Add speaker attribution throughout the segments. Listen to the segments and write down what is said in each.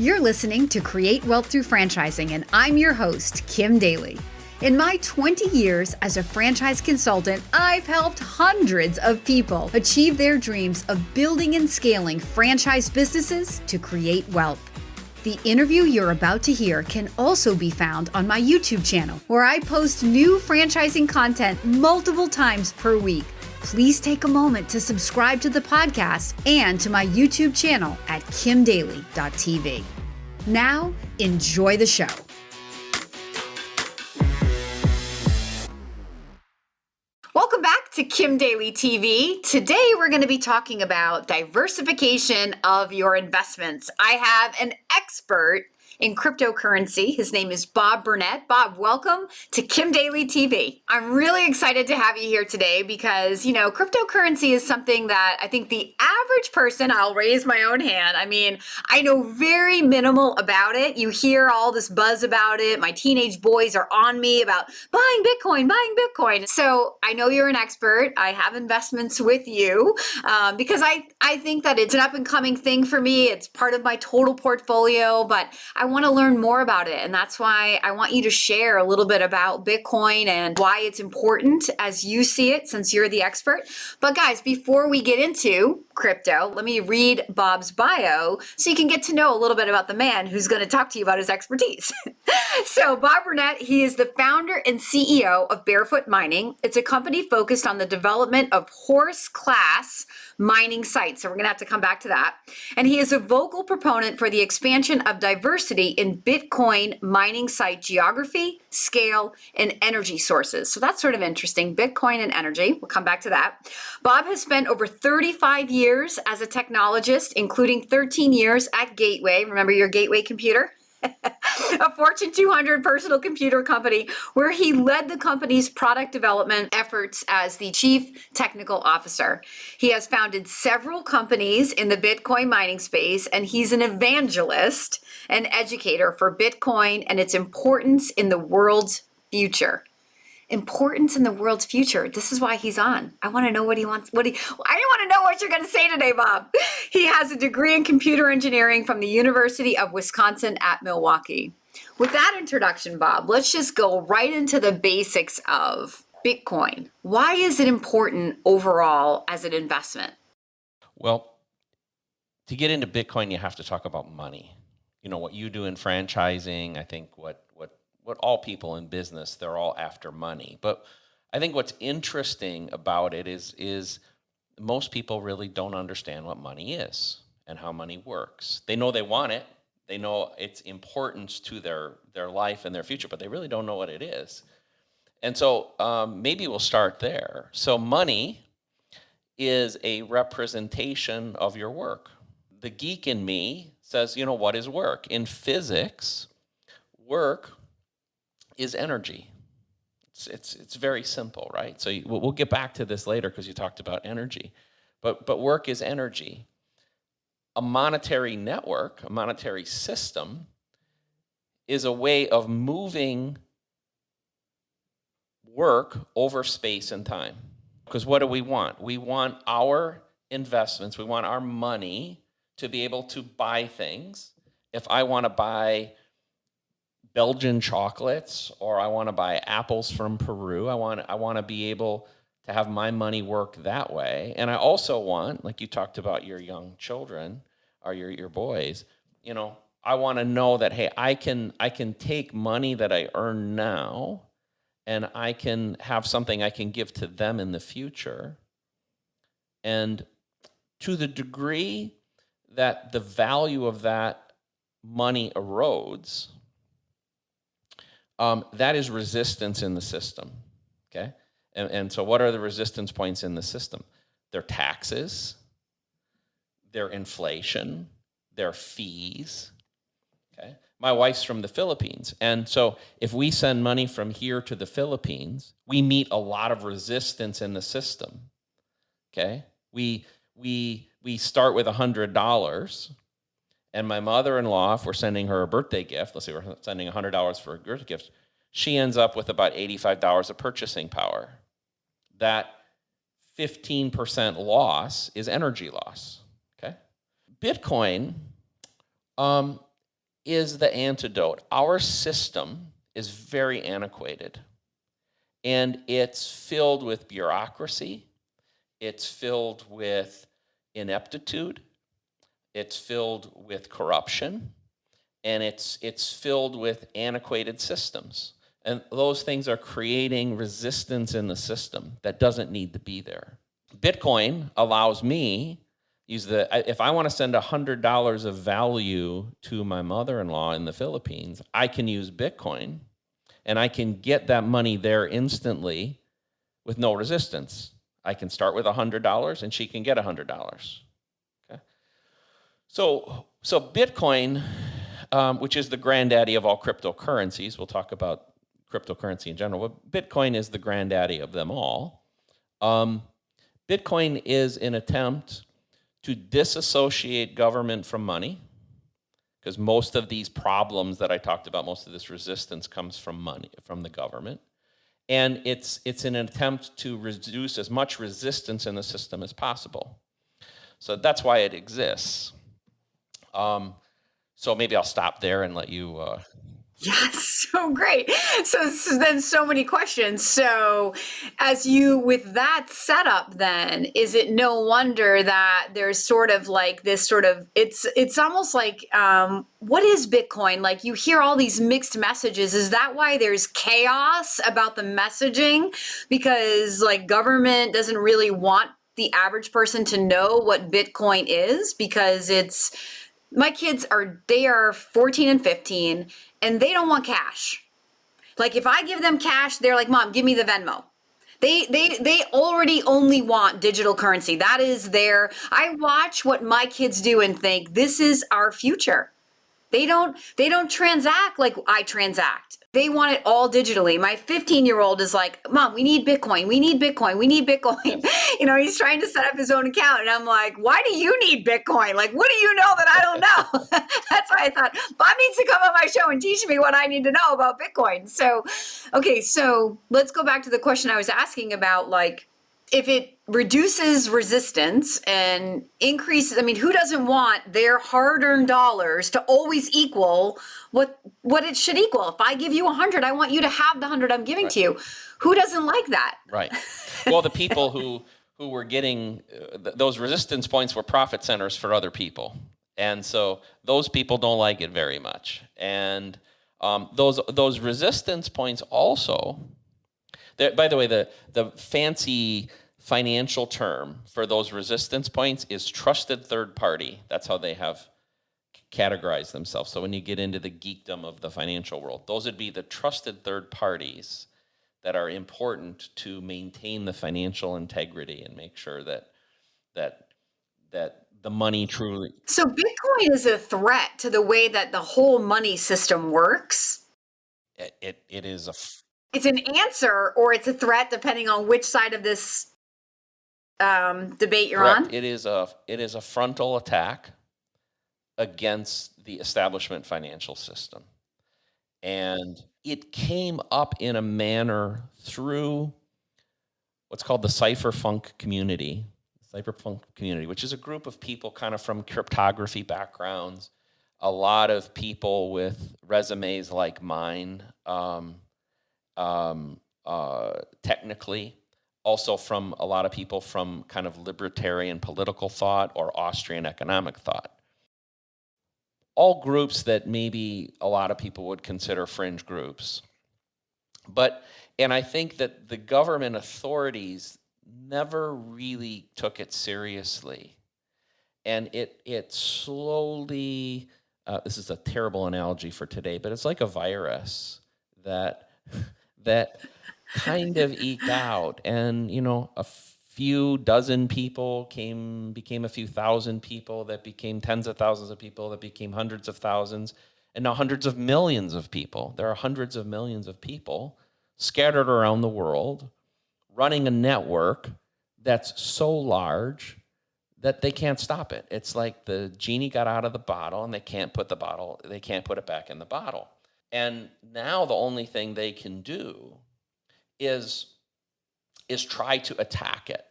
Speaker 1: You're listening to Create Wealth Through Franchising, and I'm your host, Kim Daly. In my 20 years as a franchise consultant, I've helped hundreds of people achieve their dreams of building and scaling franchise businesses to create wealth. The interview you're about to hear can also be found on my YouTube channel, where I post new franchising content multiple times per week. Please take a moment to subscribe to the podcast and to my YouTube channel at kimdaly.tv. Now, enjoy the show. Welcome back to Kim Daly TV. Today, we're going to be talking about diversification of your investments. I have an expert in cryptocurrency. His name is Bob Burnett. Bob, welcome to Kim Daly TV. I'm really excited to have you here today because, cryptocurrency is something that I think the average person, I'll raise my own hand. I know very minimal about it. You hear all this buzz about it. My teenage boys are on me about buying Bitcoin. So I know you're an expert. I have investments with you because I think that it's an up and coming thing for me. It's part of my total portfolio, but I want to learn more about it. And that's why I want you to share a little bit about Bitcoin and why it's important as you see it, since you're the expert. But guys, before we get into crypto, let me read Bob's bio so you can get to know a little bit about the man who's going to talk to you about his expertise. So Bob Burnett, he is the founder and CEO of Barefoot Mining. It's a company focused on the development of horse class mining sites. So we're going to have to come back to that. And he is a vocal proponent for the expansion of diversity in Bitcoin mining site geography, scale, and energy sources. So that's sort of interesting. Bitcoin and energy. We'll come back to that. Bob has spent over 35 years as a technologist, including 13 years at Gateway. Remember your Gateway computer? A Fortune 200 personal computer company where he led the company's product development efforts as the chief technical officer. He has founded several companies in the Bitcoin mining space, and he's an evangelist and educator for Bitcoin and its importance in the world's future. Importance in the world's future. This is why he's on. I want to know what he wants. I want to know what you're going to say today, Bob. He has a degree in computer engineering from the University of Wisconsin at Milwaukee. With that introduction, Bob, let's just go right into the basics of Bitcoin. Why is it important overall as an investment?
Speaker 2: Well, to get into Bitcoin, you have to talk about money. What you do in franchising, I think what all people in business, they're all after money. But I think what's interesting about it is most people really don't understand what money is and how money works. They know they want it. They know its importance to their life and their future, but they really don't know what it is. And so maybe we'll start there. So money is a representation of your work. The geek in me says, what is work? In physics, work is energy. It's very simple, right? So we'll get back to this later because you talked about energy. But work is energy. A monetary network, a monetary system, is a way of moving work over space and time. Because what do we want? We want our investments, we want our money to be able to buy things. If I want to buy Belgian chocolates, or I want to buy apples from Peru, I want to be able to have my money work that way. And I also want, like you talked about your young children or your boys, I want to know that, hey, I can take money that I earn now and I can have something I can give to them in the future. And to the degree that the value of that money erodes, that is resistance in the system, okay? And so what are the resistance points in the system? They're taxes, they're inflation, they're fees, okay? My wife's from the Philippines, and so if we send money from here to the Philippines, we meet a lot of resistance in the system, okay? We start with $100, and my mother-in-law, if we're sending her a birthday gift, let's say we're sending $100 for a birthday gift, she ends up with about $85 of purchasing power. That 15% loss is energy loss, okay? Bitcoin is the antidote. Our system is very antiquated, and it's filled with bureaucracy. It's filled with ineptitude. It's filled with corruption, and it's filled with antiquated systems. And those things are creating resistance in the system that doesn't need to be there. Bitcoin allows me if I want to send $100 of value to my mother-in-law in the Philippines, I can use Bitcoin, and I can get that money there instantly with no resistance. I can start with $100, and she can get $100. Okay. So Bitcoin, which is the granddaddy of all cryptocurrencies, we'll talk about cryptocurrency in general, but Bitcoin is the granddaddy of them all. Bitcoin is an attempt to disassociate government from money, because most of these problems that I talked about, most of this resistance comes from money, from the government. And it's an attempt to reduce as much resistance in the system as possible. So that's why it exists. So maybe I'll stop there and let you.
Speaker 1: Yes, so great. So then so many questions. So with that setup, then is it no wonder that there's sort of like this sort of, it's almost like, what is Bitcoin? Like you hear all these mixed messages. Is that why there's chaos about the messaging? Because like government doesn't really want the average person to know what Bitcoin is, because my kids are 14 and 15, and they don't want cash. Like if I give them cash, they're like, "Mom, give me the Venmo." They already only want digital currency. That is I watch what my kids do and think, this is our future. They don't transact like I transact. They want it all digitally. My 15-year-old is like, "Mom, we need Bitcoin. We need Bitcoin. We need Bitcoin." He's trying to set up his own account. And I'm like, "Why do you need Bitcoin? Like, what do you know that I don't know?" That's why I thought Bob needs to come on my show and teach me what I need to know about Bitcoin. So, okay, so let's go back to the question I was asking about, like, if it reduces resistance and increases, who doesn't want their hard-earned dollars to always equal what it should equal? If I give you 100, I want you to have the 100 I'm giving to you. Who doesn't like that?
Speaker 2: Right. Well, the people who were getting those resistance points were profit centers for other people, and so those people don't like it very much. And those resistance points also. By the way, the fancy financial term for those resistance points is trusted third party. That's how they have categorized themselves. So when you get into the geekdom of the financial world, those would be the trusted third parties that are important to maintain the financial integrity and make sure that the money truly.
Speaker 1: So Bitcoin is a threat to the way that the whole money system works.
Speaker 2: It is
Speaker 1: It's an answer, or it's a threat, depending on which side of this debate you're
Speaker 2: correct.
Speaker 1: on.
Speaker 2: It is a frontal attack against the establishment financial system. And it came up in a manner through what's called the cypherpunk community, which is a group of people kind of from cryptography backgrounds, a lot of people with resumes like mine, technically, also from a lot of people from kind of libertarian political thought or Austrian economic thought. All groups that maybe a lot of people would consider fringe groups. And I think that the government authorities never really took it seriously. And it slowly, this is a terrible analogy for today, but it's like a virus that kind of eked out. And, a few dozen people became a few thousand people, that became tens of thousands of people, that became hundreds of thousands, and now hundreds of millions of people. There are hundreds of millions of people scattered around the world running a network that's so large that they can't stop it. It's like the genie got out of the bottle and they can't put it back in the bottle. And now the only thing they can do is try to attack it.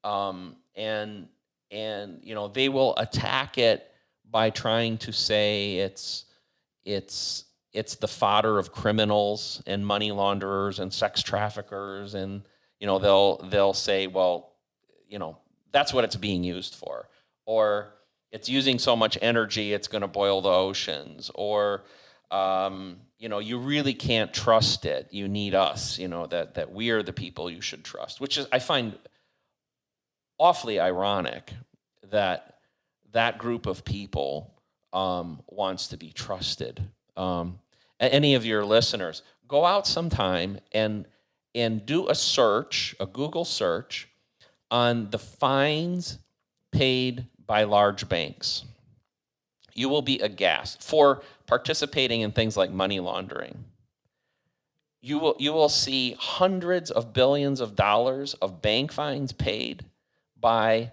Speaker 2: And they will attack it by trying to say it's the fodder of criminals and money launderers and sex traffickers, and they'll say, well, that's what it's being used for, or it's using so much energy it's going to boil the oceans, or you really can't trust it. You need us, that we are the people you should trust, which is, I find awfully ironic that that group of people wants to be trusted. Any of your listeners, go out sometime and do a search, a Google search, on the fines paid by large banks. You will be aghast for participating in things like money laundering. You will see hundreds of billions of dollars of bank fines paid by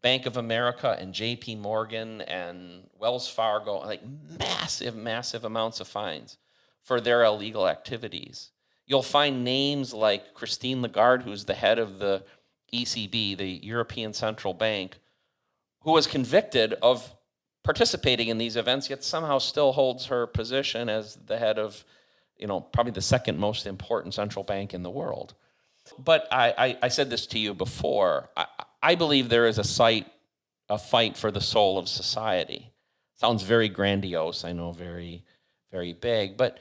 Speaker 2: Bank of America and JP Morgan and Wells Fargo, like massive amounts of fines for their illegal activities. You'll find names like Christine Lagarde, who's the head of the ECB, the European Central Bank, who was convicted of participating in these events, yet somehow still holds her position as the head of, probably the second most important central bank in the world. But I said this to you before. I believe there is a fight for the soul of society. Sounds very grandiose, I know, very, very big. But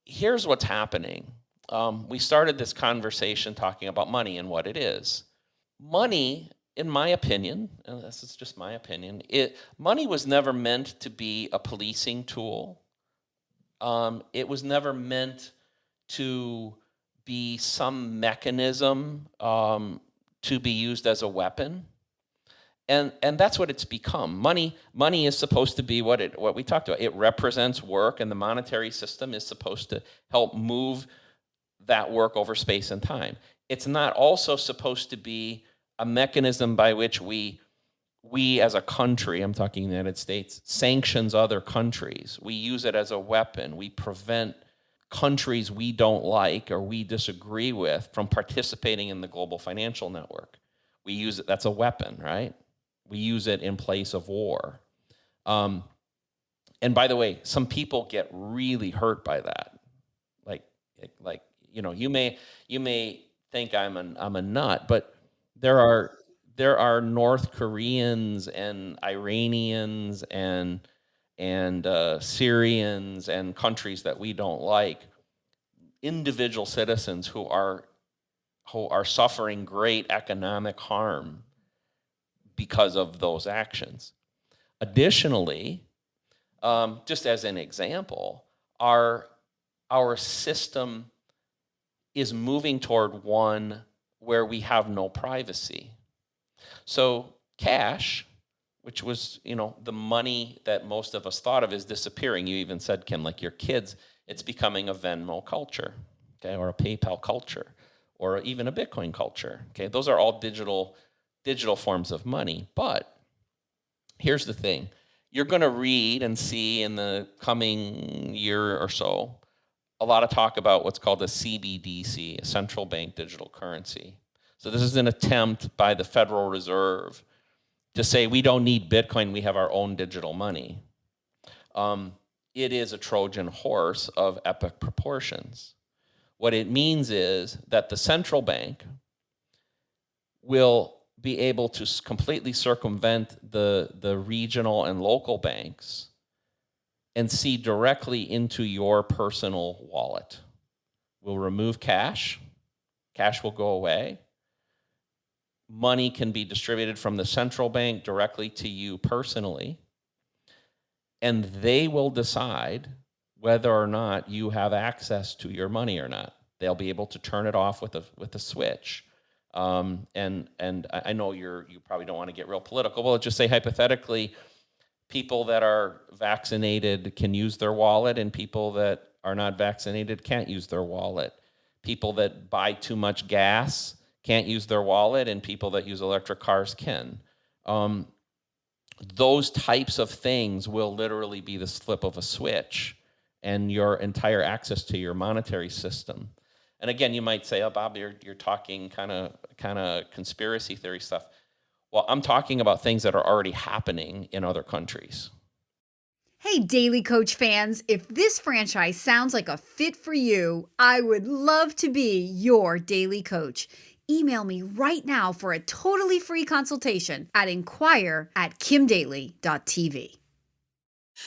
Speaker 2: here's what's happening. We started this conversation talking about money and what it is. Money, in my opinion, and this is just my opinion, money was never meant to be a policing tool. It was never meant to be some mechanism to be used as a weapon. And that's what it's become. Money is supposed to be what we talked about. It represents work, and the monetary system is supposed to help move that work over space and time. It's not also supposed to be a mechanism by which we as a country, I'm talking the United States, sanctions other countries. We use it as a weapon. We prevent countries we don't like or we disagree with from participating in the global financial network. We use it, that's a weapon, right? We use it in place of war. And by the way, some people get really hurt by that. Like you may think I'm a nut, but there are North Koreans and Iranians and Syrians and countries that we don't like, individual citizens who are suffering great economic harm because of those actions. Additionally, just as an example, our system is moving toward one where we have no privacy. So cash, which was, the money that most of us thought of, is disappearing. You even said, Kim, like your kids, it's becoming a Venmo culture, okay, or a PayPal culture, or even a Bitcoin culture. Okay, those are all digital forms of money. But here's the thing. You're going to read and see in the coming year or so a lot of talk about what's called a CBDC, a central bank digital currency. So this is an attempt by the Federal Reserve to say we don't need Bitcoin, we have our own digital money. It is a Trojan horse of epic proportions. What it means is that the central bank will be able to completely circumvent the regional and local banks and see directly into your personal wallet. We'll remove cash. Cash will go away. Money can be distributed from the central bank directly to you personally, and they will decide whether or not you have access to your money or not. They'll be able to turn it off with a switch. And I know you probably don't want to get real political. Well, let's just say hypothetically, people that are vaccinated can use their wallet, and people that are not vaccinated can't use their wallet. People that buy too much gas can't use their wallet, and people that use electric cars can. Those types of things will literally be the flip of a switch, and your entire access to your monetary system. And again, you might say, "Oh, Bob, you're talking kind of conspiracy theory stuff." Well, I'm talking about things that are already happening in other countries.
Speaker 1: Hey, Daily Coach fans, if this franchise sounds like a fit for you, I would love to be your Daily Coach. Email me right now for a totally free consultation at inquire@kimdaily.tv.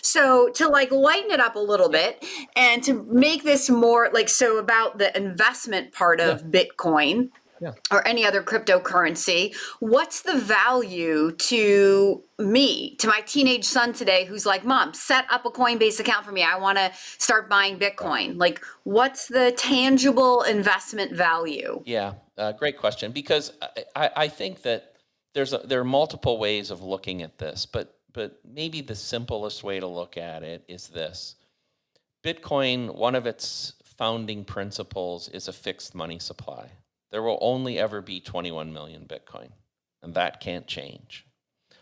Speaker 1: So to lighten it up a little bit and to make this more so about the investment part
Speaker 2: Yeah.
Speaker 1: of Bitcoin
Speaker 2: Yeah.
Speaker 1: or any other cryptocurrency, what's the value to me, to my teenage son today who's like, Mom, set up a Coinbase account for me. I want to start buying Bitcoin. Like, what's the tangible investment value?
Speaker 2: Yeah, great question. Because I think that there are multiple ways of looking at this, but maybe the simplest way to look at it is this: Bitcoin, one of its founding principles is a fixed money supply. There will only ever be 21 million Bitcoin, and that can't change.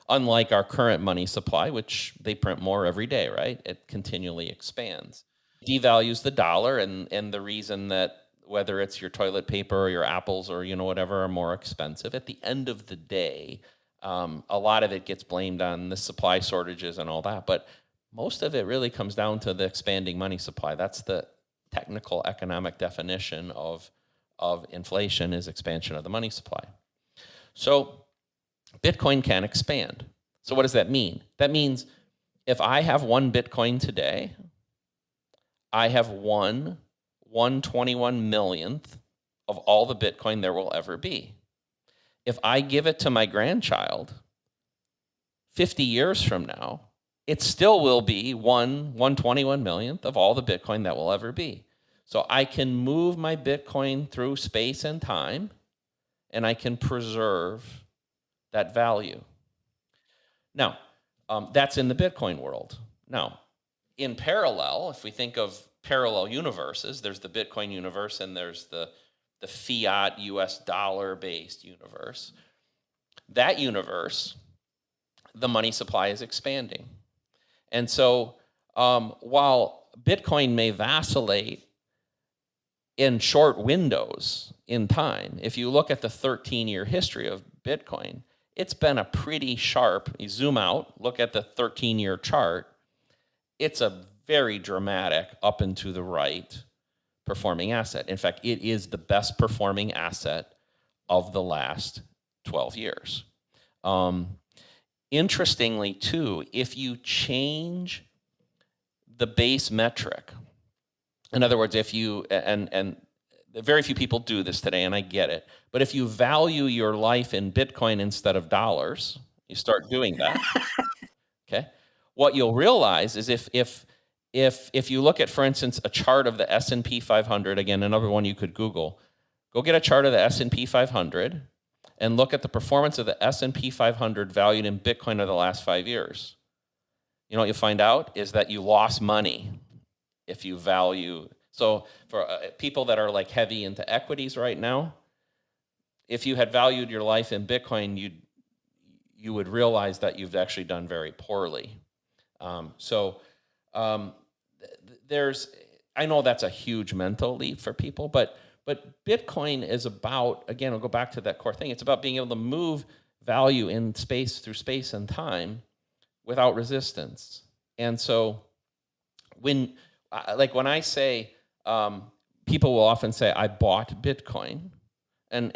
Speaker 2: Unlike our current money supply, which they print more every day, right? It continually expands. Devalues the dollar, and the reason that whether it's your toilet paper or your apples or whatever are more expensive, at the end of the day, a lot of it gets blamed on the supply shortages and all that, but most of it really comes down to the expanding money supply. That's the technical economic definition of inflation, is expansion of the money supply. So Bitcoin can expand. So what does that mean? That means if I have one Bitcoin today, I have 1/121 millionth of all the Bitcoin there will ever be. If I give it to my grandchild 50 years from now, it still will be 1/121 millionth of all the Bitcoin that will ever be. So I can move my Bitcoin through space and time, and I can preserve that value. Now, that's in the Bitcoin world. Now, in parallel, if we think of parallel universes, there's the Bitcoin universe and there's the fiat US dollar-based universe. That universe, the money supply is expanding. And so while Bitcoin may vacillate in short windows in time, if you look at the 13-year history of Bitcoin, it's been a pretty sharp, you zoom out, look at the 13-year chart, it's a very dramatic up and to the right performing asset. In fact, it is the best performing asset of the last 12 years. Interestingly, too, if you change the base metric, in other words, if you, and very few people do this today, and I get it, but if you value your life in Bitcoin instead of dollars, you start doing that, okay? What you'll realize is if you look at, for instance, a chart of the S&P 500, again, another one you could Google, go get a chart of the S&P 500 and look at the performance of the S&P 500 valued in Bitcoin over the last 5 years. You know what you'll find out is that you lost money if you value. So for people that are like heavy into equities right now, if you had valued your life in Bitcoin, you would realize that you've actually done very poorly. I know that's a huge mental leap for people, but Bitcoin is about, again, I'll go back to that core thing. It's about being able to move value in space through space and time without resistance. And so when I say, people will often say, I bought Bitcoin. And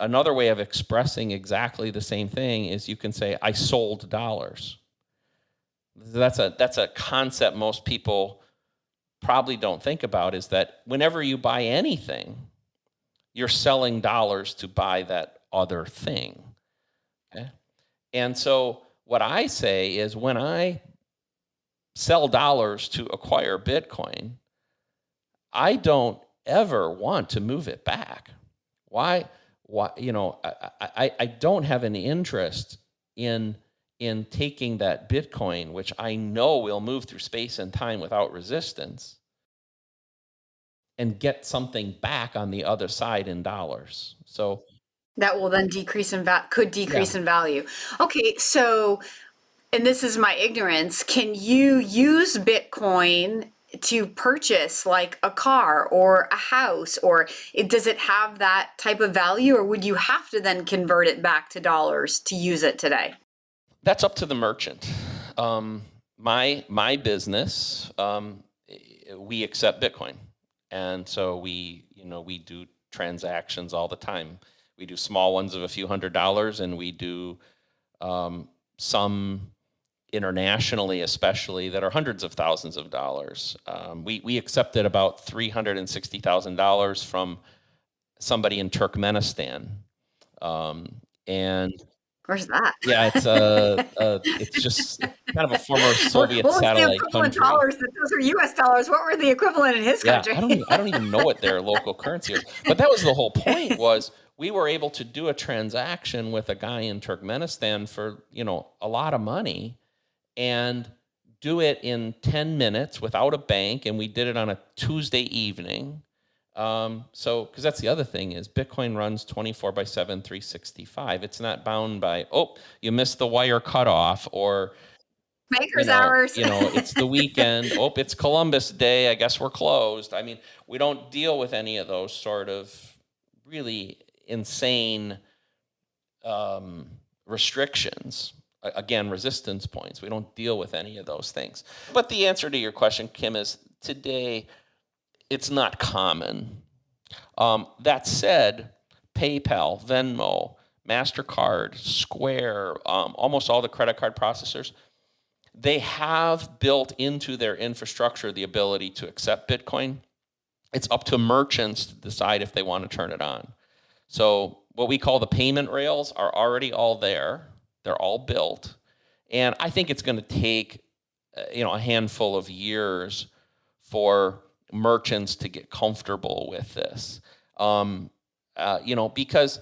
Speaker 2: another way of expressing exactly the same thing is you can say, I sold dollars. That's a concept most people probably don't think about, is that whenever you buy anything, you're selling dollars to buy that other thing. Okay? And so what I say is, when I sell dollars to acquire Bitcoin, I don't ever want to move it back. Why? I don't have any interest in taking that Bitcoin, which I know will move through space and time without resistance, and get something back on the other side in dollars. So
Speaker 1: That will then decrease in in value. Okay, so, and this is my ignorance, can you use Bitcoin to purchase like a car or a house, or does it have that type of value, or would you have to then convert it back to dollars to use it today?
Speaker 2: that's up to the merchant. my business, we accept Bitcoin, and so we do transactions all the time. We do small ones of a few $100s, and we do some internationally, especially, that are hundreds of thousands of dollars. We accepted about $360,000 from somebody in Turkmenistan, and
Speaker 1: Where's that?
Speaker 2: yeah, it's just kind of a former
Speaker 1: What
Speaker 2: Soviet
Speaker 1: was the
Speaker 2: satellite
Speaker 1: equivalent
Speaker 2: country.
Speaker 1: dollars? Those are U.S. dollars. What were the equivalent in his
Speaker 2: Yeah,
Speaker 1: country?
Speaker 2: I don't even know what their local currency was. But that was the whole point, was we were able to do a transaction with a guy in Turkmenistan for, a lot of money, and do it in 10 minutes without a bank, and we did it on a Tuesday evening. Because that's the other thing, is Bitcoin runs 24/7, 365. It's not bound by, you missed the wire cutoff, or
Speaker 1: Baker's hours.
Speaker 2: it's the weekend. It's Columbus Day. I guess we're closed. I mean, we don't deal with any of those sort of really insane restrictions. Again, resistance points. We don't deal with any of those things. But the answer to your question, Kim, is today it's not common. That said, PayPal, Venmo, MasterCard, Square, almost all the credit card processors, they have built into their infrastructure the ability to accept Bitcoin. It's up to merchants to decide if they want to turn it on. So what we call the payment rails are already all there. They're all built. And I think it's going to take a handful of years for merchants to get comfortable with this. Because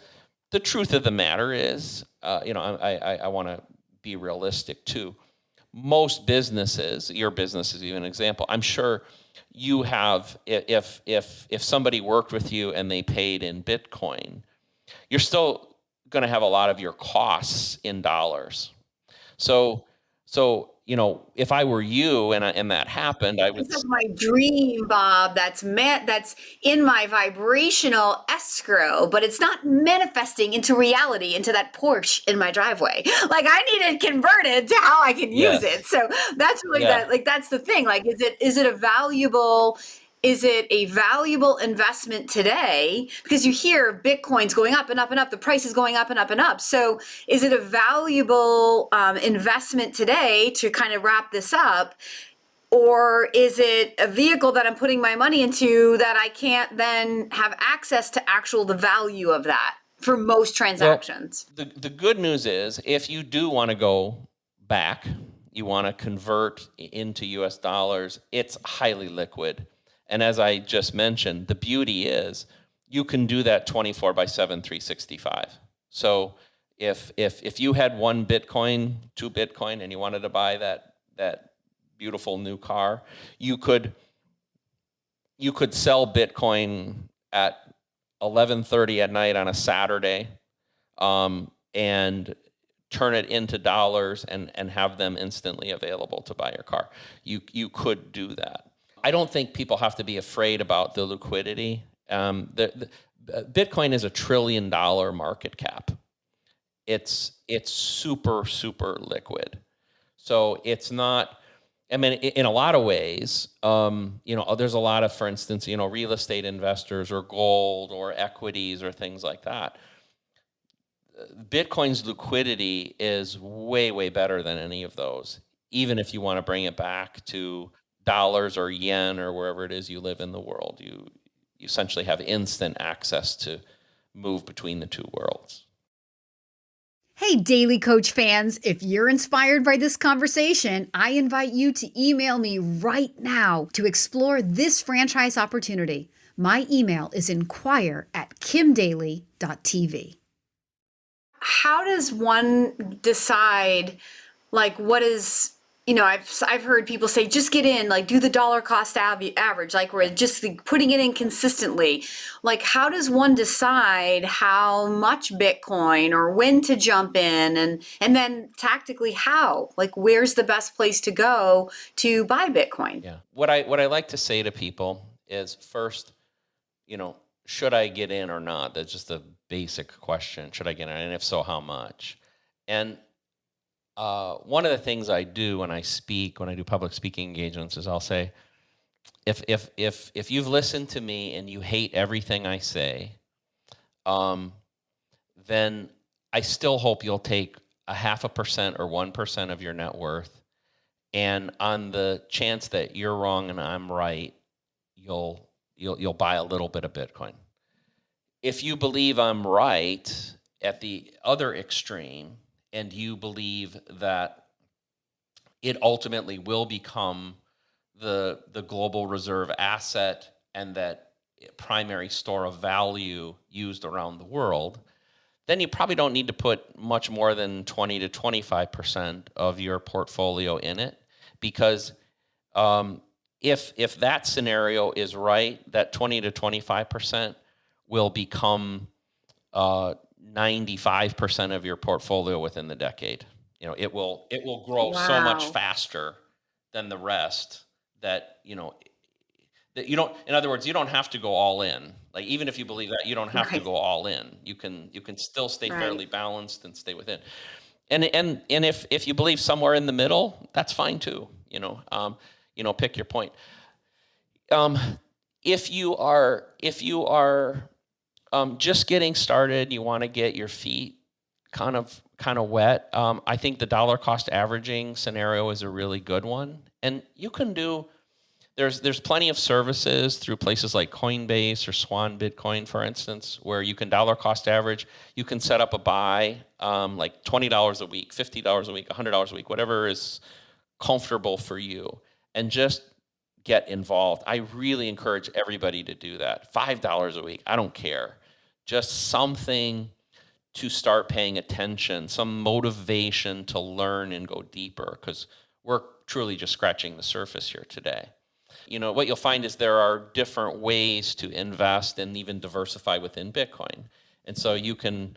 Speaker 2: the truth of the matter is, I want to be realistic too. Most businesses, your business is even an example, I'm sure you have, if somebody worked with you and they paid in Bitcoin, you're still going to have a lot of your costs in dollars. So if I were you and that happened, I would.
Speaker 1: It's like my dream, Bob. That's in my vibrational escrow, but it's not manifesting into reality, into that Porsche in my driveway. Like, I need it converted to how I can use
Speaker 2: Yes.
Speaker 1: it. So that's really
Speaker 2: Yeah.
Speaker 1: that's the thing. Like, is it a valuable investment today? Because you hear Bitcoin's going up and up and up, the price is going up and up and up. So is it a valuable investment today, to kind of wrap this up? Or is it a vehicle that I'm putting my money into that I can't then have access to the value of that for most transactions?
Speaker 2: Well, the good news is, if you do want to go back, you want to convert into US dollars, it's highly liquid. And as I just mentioned, the beauty is you can do that 24/7, 365. So if you had one Bitcoin, two Bitcoin, and you wanted to buy that beautiful new car, you could sell Bitcoin at 11:30 at night on a Saturday, and turn it into dollars and have them instantly available to buy your car. You could do that. I don't think people have to be afraid about the liquidity. Bitcoin is $1 trillion market cap. It's super, super liquid. So it's not. I mean, in a lot of ways, there's a lot of, for instance, real estate investors or gold or equities or things like that. Bitcoin's liquidity is way, way better than any of those, even if you want to bring it back to dollars or yen or wherever it is you live in the world. You essentially have instant access to move between the two worlds.
Speaker 1: Hey, Daily Coach fans, if you're inspired by this conversation, I invite you to email me right now to explore this franchise opportunity. My email is inquire@kimdaly.tv. How does one decide, like, what is, I've heard people say, just get in, like, do the dollar cost average, like, we're just putting it in consistently. Like, how does one decide how much Bitcoin or when to jump in, and then tactically how, like, where's the best place to go to buy Bitcoin?
Speaker 2: Yeah. What I like to say to people is, first, should I get in or not? That's just a basic question. Should I get in? And if so, how much? And one of the things I do when I speak, when I do public speaking engagements, is I'll say, if you've listened to me and you hate everything I say, um, then I still hope you'll take a 0.5% or 1% of your net worth, and on the chance that you're wrong and I'm right, you'll buy a little bit of Bitcoin. If you believe I'm right at the other extreme, and you believe that it ultimately will become the global reserve asset and that primary store of value used around the world, then you probably don't need to put much more than 20 to 25% of your portfolio in it, because if that scenario is right, that 20 to 25% will become 95% of your portfolio within the decade. It will grow so much
Speaker 1: Wow.
Speaker 2: faster than the rest that you don't. In other words, you don't have to go all in. Like, even if you believe that, you don't have to
Speaker 1: Right.
Speaker 2: go all in. You can still stay
Speaker 1: Right.
Speaker 2: fairly balanced and stay within. And if you believe somewhere in the middle, that's fine too. Pick your point. Um, if you are just getting started, you want to get your feet kind of wet. I think the dollar cost averaging scenario is a really good one, and you can do. There's plenty of services through places like Coinbase or Swan Bitcoin, for instance, where you can dollar cost average. You can set up a buy, like $20 a week, $50 a week, $100 a week, whatever is comfortable for you, and just get involved. I really encourage everybody to do that. $5 a week, I don't care. Just something to start paying attention, some motivation to learn and go deeper, because we're truly just scratching the surface here today. What you'll find is there are different ways to invest and even diversify within Bitcoin. And so you can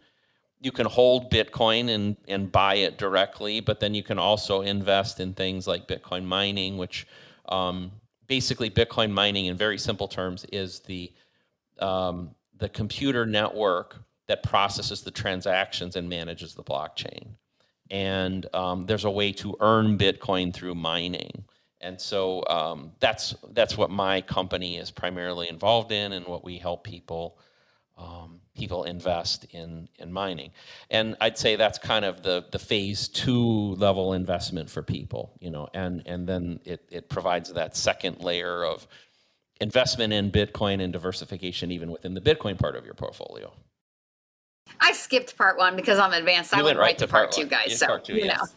Speaker 2: hold Bitcoin and buy it directly, but then you can also invest in things like Bitcoin mining, which basically Bitcoin mining in very simple terms is the computer network that processes the transactions and manages the blockchain. And there's a way to earn Bitcoin through mining. And so that's what my company is primarily involved in, and what we help people invest in mining. And I'd say that's kind of the phase 2 level investment for people, and then it provides that second layer of investment in Bitcoin and diversification even within the Bitcoin part of your portfolio.
Speaker 1: I skipped part 1 because I'm advanced. I went right to part 2,
Speaker 2: 1.
Speaker 1: guys.
Speaker 2: Yes,
Speaker 1: So,
Speaker 2: part 2, yes.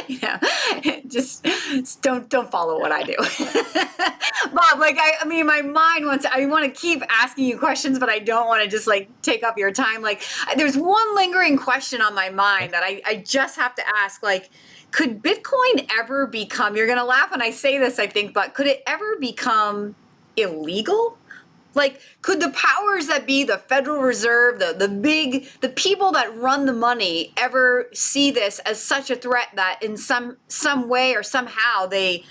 Speaker 1: yeah. Just don't follow what I do. Bob, I mean, my mind I want to keep asking you questions, but I don't want to just take up your time. There's one lingering question on my mind that I just have to ask. Could Bitcoin ever become, you're going to laugh when I say this, I think, but could it ever become illegal? Could the powers that be, the Federal Reserve, the people that run the money, ever see this as such a threat that in some way or somehow they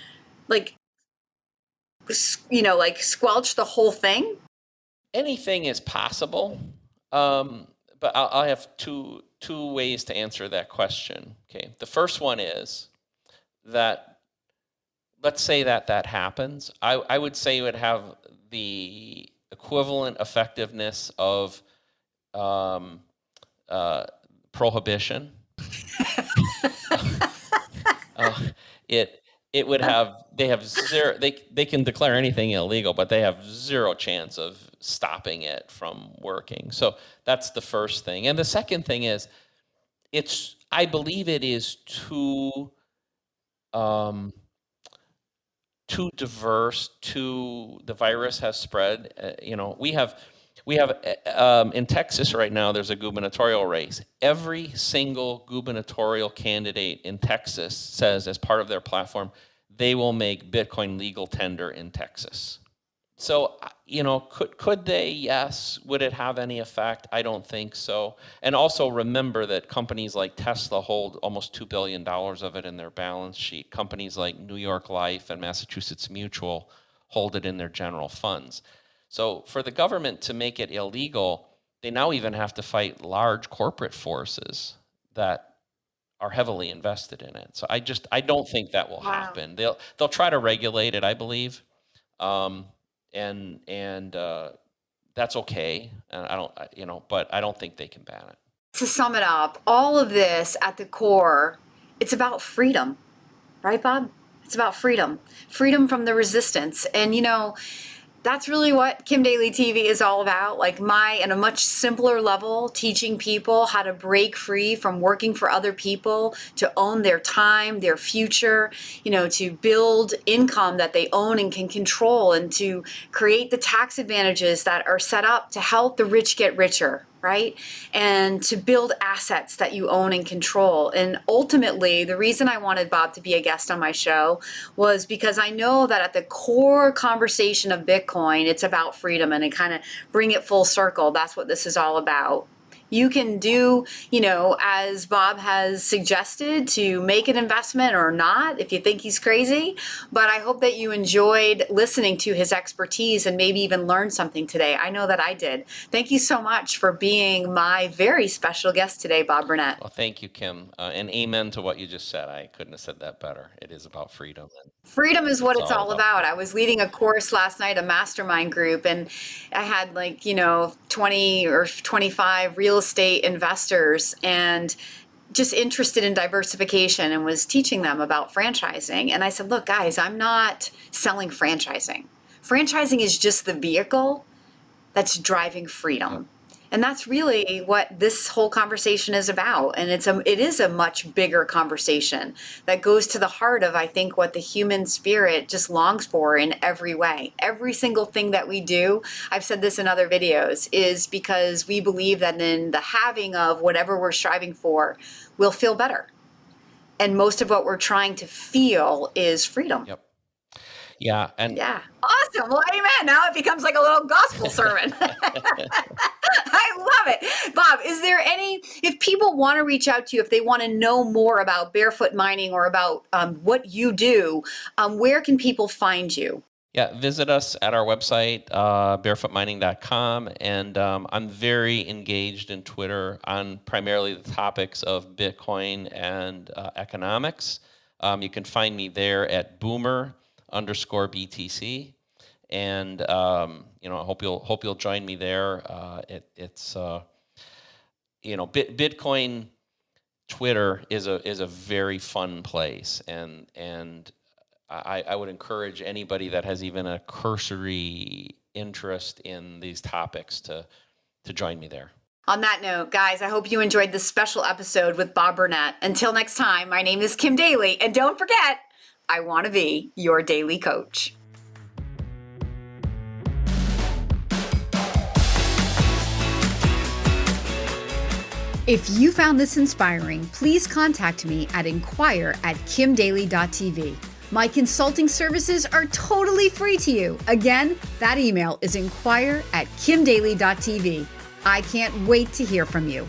Speaker 1: squelch the whole thing?
Speaker 2: Anything is possible, but I'll have two ways to answer that question. Okay, the first one is that, let's say that happens. I would say it would have the equivalent effectiveness of prohibition. It would have they have zero. They can declare anything illegal, but they have zero chance of stopping it from working. So that's the first thing. And the second thing is, I believe it is too diverse. The virus has spread. We have in Texas right now, there's a gubernatorial race. Every single gubernatorial candidate in Texas says, as part of their platform, they will make Bitcoin legal tender in Texas. So, could they? Yes. Would it have any effect? I don't think so. And also remember that companies like Tesla hold almost $2 billion of it in their balance sheet. Companies like New York Life and Massachusetts Mutual hold it in their general funds. So for the government to make it illegal, they now even have to fight large corporate forces that are heavily invested in it. So I don't think that will
Speaker 1: Wow.
Speaker 2: happen. They'll try to regulate it, I believe, and that's okay. And I don't, but I don't think they can ban it.
Speaker 1: To sum it up, all of this at the core, it's about freedom, right, Bob? It's about freedom, freedom from the resistance. And, that's really what Kim Daly TV is all about. Like in a much simpler level, teaching people how to break free from working for other people, to own their time, their future, to build income that they own and can control, and to create the tax advantages that are set up to help the rich get richer, right? And to build assets that you own and control. And ultimately, the reason I wanted Bob to be a guest on my show was because I know that at the core conversation of Bitcoin, it's about freedom, and to kind of bring it full circle. That's what this is all about. You can do, as Bob has suggested, to make an investment or not if you think he's crazy. But I hope that you enjoyed listening to his expertise and maybe even learned something today. I know that I did. Thank you so much for being my very special guest today, Bob Burnett.
Speaker 2: Well, thank you, Kim. And amen to what you just said. I couldn't have said that better. It is about freedom.
Speaker 1: Freedom is what it's all about. I was leading a course last night, a mastermind group, and I had 20 or 25 real estate investors and just interested in diversification, and was teaching them about franchising. And I said, look, guys, I'm not selling franchising. Franchising is just the vehicle that's driving freedom.
Speaker 2: Yep.
Speaker 1: And that's really what this whole conversation is about. And it is a much bigger conversation that goes to the heart of, I think, what the human spirit just longs for in every way. Every single thing that we do, I've said this in other videos, is because we believe that in the having of whatever we're striving for, we'll feel better. And most of what we're trying to feel is freedom.
Speaker 2: Yep. Yeah. And
Speaker 1: yeah. Awesome. Well, amen. Now it becomes like a little gospel sermon. I love it. Bob, if people want to reach out to you, if they want to know more about barefoot mining or about what you do, where can people find you?
Speaker 2: Yeah, visit us at our website, barefootmining.com. And I'm very engaged in Twitter on primarily the topics of Bitcoin and economics. You can find me there at boomer_BTC. And I hope you'll join me there. It's Bitcoin Twitter is a very fun place, and I would encourage anybody that has even a cursory interest in these topics to join me there.
Speaker 1: On that note, guys, I hope you enjoyed this special episode with Bob Burnett. Until next time, my name is Kim Daly, and don't forget, I want to be your daily coach. If you found this inspiring, please contact me at inquire@kimdaly.tv. My consulting services are totally free to you. Again, that email is inquire@kimdaly.tv. I can't wait to hear from you.